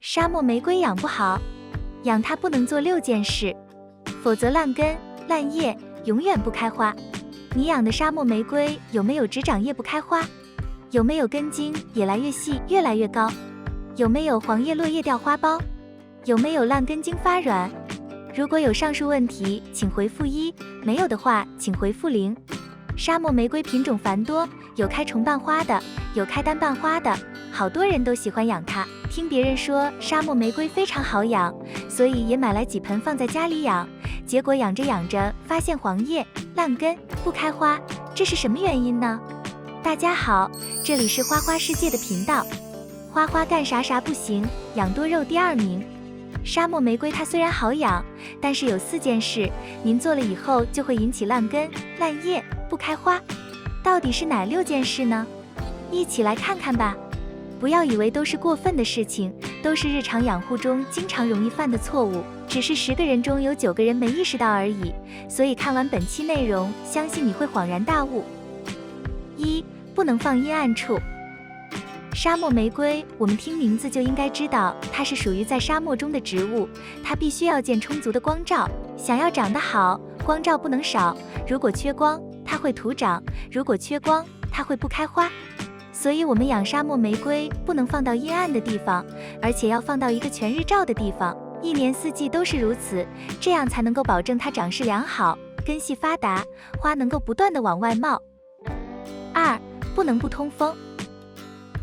沙漠玫瑰养不好，养它不能做6件事，否则烂根、烂叶，永远不开花。你养的沙漠玫瑰有没有只长叶不开花？有没有根茎越来越细、越来越高？有没有黄叶落叶掉花苞？有没有烂根茎发软？如果有上述问题，请回复1，没有的话，请回复0。沙漠玫瑰品种繁多，有开重瓣花的，有开单瓣花的，好多人都喜欢养它。听别人说沙漠玫瑰非常好养，所以也买来几盆放在家里养。结果养着养着，发现黄叶、烂根、不开花，这是什么原因呢？大家好，这里是花花世界的频道。花花干啥啥不行，养多肉第2名。沙漠玫瑰它虽然好养，但是有4件事，您做了以后就会引起烂根、烂叶、不开花。到底是哪6件事呢？一起来看看吧。不要以为都是过分的事情，都是日常养护中经常容易犯的错误，只是10个人中有9个人没意识到而已。所以看完本期内容，相信你会恍然大悟。1. 不能放阴暗处。沙漠玫瑰，我们听名字就应该知道，它是属于在沙漠中的植物，它必须要见充足的光照。想要长得好，光照不能少，如果缺光，它会徒长；如果缺光，它会不开花。所以我们养沙漠玫瑰不能放到阴暗的地方，而且要放到一个全日照的地方，1年4季都是如此，这样才能够保证它长势良好，根系发达，花能够不断的往外冒。2. 不能不通风。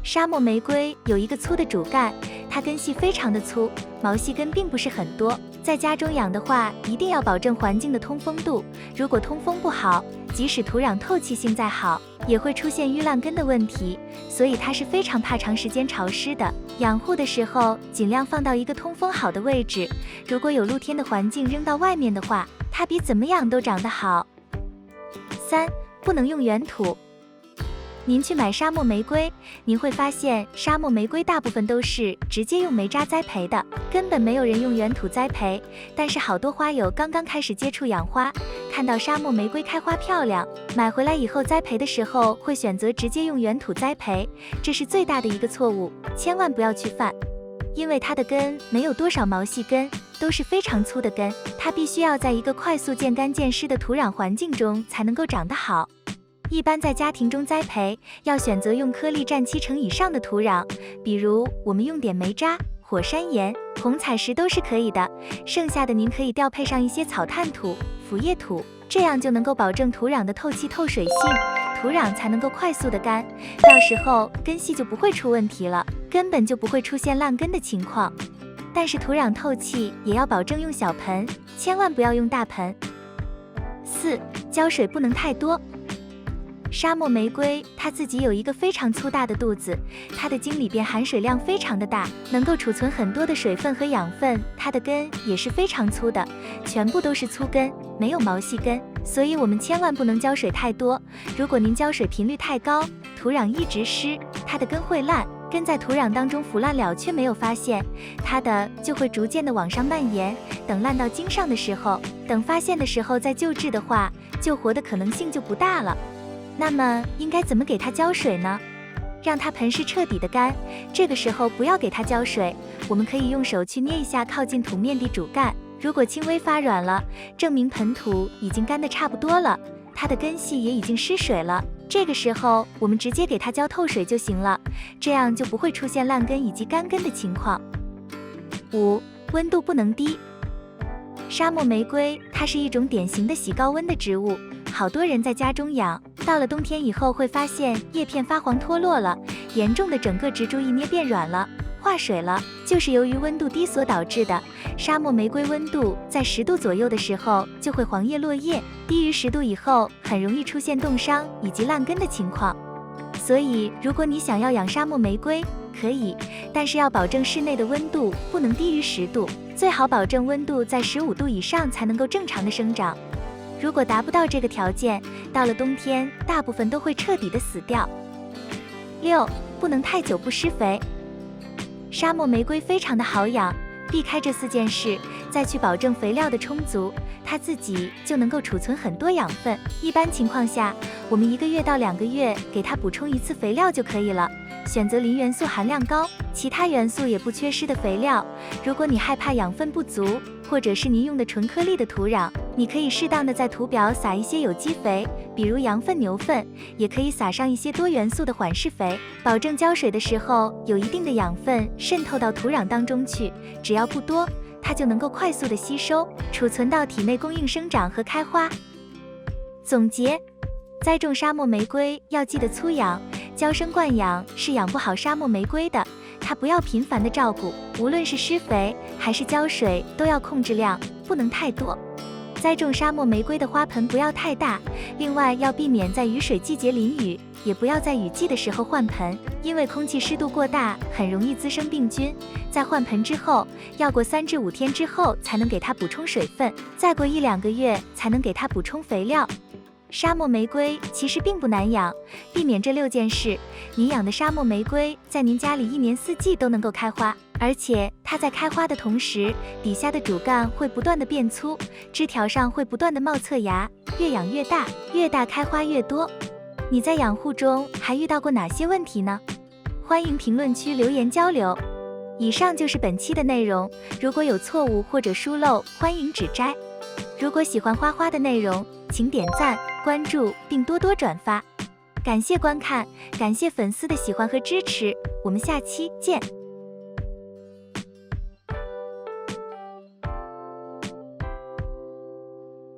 沙漠玫瑰有一个粗的主干，它根系非常的粗，毛细根并不是很多。在家中养的话，一定要保证环境的通风度。如果通风不好，即使土壤透气性再好，也会出现淤烂根的问题。所以它是非常怕长时间潮湿的。养护的时候，尽量放到一个通风好的位置。如果有露天的环境扔到外面的话，它比怎么养都长得好。3. 不能用原土。您去买沙漠玫瑰，您会发现沙漠玫瑰大部分都是直接用煤渣栽培的，根本没有人用原土栽培。但是好多花友刚刚开始接触养花，看到沙漠玫瑰开花漂亮，买回来以后栽培的时候会选择直接用原土栽培，这是最大的一个错误，千万不要去犯。因为它的根没有多少毛细根，都是非常粗的根，它必须要在一个快速见干见湿的土壤环境中才能够长得好。一般在家庭中栽培，要选择用颗粒占70%以上的土壤，比如我们用点煤渣、火山岩、红彩石都是可以的，剩下的您可以调配上一些草炭土、腐叶土，这样就能够保证土壤的透气透水性，土壤才能够快速的干，到时候根系就不会出问题了，根本就不会出现烂根的情况。但是土壤透气也要保证用小盆，千万不要用大盆。4. 浇水不能太多。沙漠玫瑰它自己有一个非常粗大的肚子，它的茎里边含水量非常的大，能够储存很多的水分和养分。它的根也是非常粗的，全部都是粗根，没有毛细根，所以我们千万不能浇水太多。如果您浇水频率太高，土壤一直湿，它的根会烂，根在土壤当中腐烂了却没有发现，它的就会逐渐的往上蔓延，等烂到茎上的时候，等发现的时候再救治的话，救活的可能性就不大了。那么应该怎么给它浇水呢？让它盆是彻底的干，这个时候不要给它浇水，我们可以用手去捏一下靠近土面的主干，如果轻微发软了，证明盆土已经干得差不多了，它的根系也已经失水了，这个时候我们直接给它浇透水就行了，这样就不会出现烂根以及干根的情况。5. 温度不能低。沙漠玫瑰它是一种典型的喜高温的植物，好多人在家中养，到了冬天以后会发现叶片发黄脱落了，严重的整个植株一捏变软了，化水了，就是由于温度低所导致的。沙漠玫瑰温度在10度左右的时候就会黄叶落叶，低于10度以后很容易出现冻伤以及烂根的情况。所以如果你想要养沙漠玫瑰，可以，但是要保证室内的温度不能低于10度，最好保证温度在15度以上才能够正常的生长。如果达不到这个条件，到了冬天大部分都会彻底的死掉。6. 不能太久不施肥。沙漠玫瑰非常的好养，避开这4件事，再去保证肥料的充足，它自己就能够储存很多养分。一般情况下，我们1个月到2个月给它补充1次肥料就可以了。选择磷元素含量高、其他元素也不缺失的肥料。如果你害怕养分不足，或者是您用的纯颗粒的土壤，你可以适当的在土表撒一些有机肥，比如羊粪、牛粪，也可以撒上一些多元素的缓释肥，保证浇水的时候有一定的养分渗透到土壤当中去，只要不多，它就能够快速的吸收、储存到体内供应生长和开花。总结：栽种沙漠玫瑰要记得粗养，娇生惯养是养不好沙漠玫瑰的。它不要频繁的照顾，无论是施肥还是浇水都要控制量，不能太多。栽种沙漠玫瑰的花盆不要太大，另外要避免在雨水季节淋雨，也不要在雨季的时候换盆，因为空气湿度过大很容易滋生病菌。在换盆之后，要过3至5天之后才能给它补充水分，再过1、2个月才能给它补充肥料。沙漠玫瑰其实并不难养，避免这6件事，您养的沙漠玫瑰在您家里1年4季都能够开花，而且它在开花的同时，底下的主干会不断的变粗，枝条上会不断的冒侧芽，越养越大，越大开花越多。你在养护中还遇到过哪些问题呢？欢迎评论区留言交流。以上就是本期的内容，如果有错误或者疏漏，欢迎指摘。如果喜欢花花的内容，请点赞、关注并多多转发。感谢观看，感谢粉丝的喜欢和支持，我们下期见。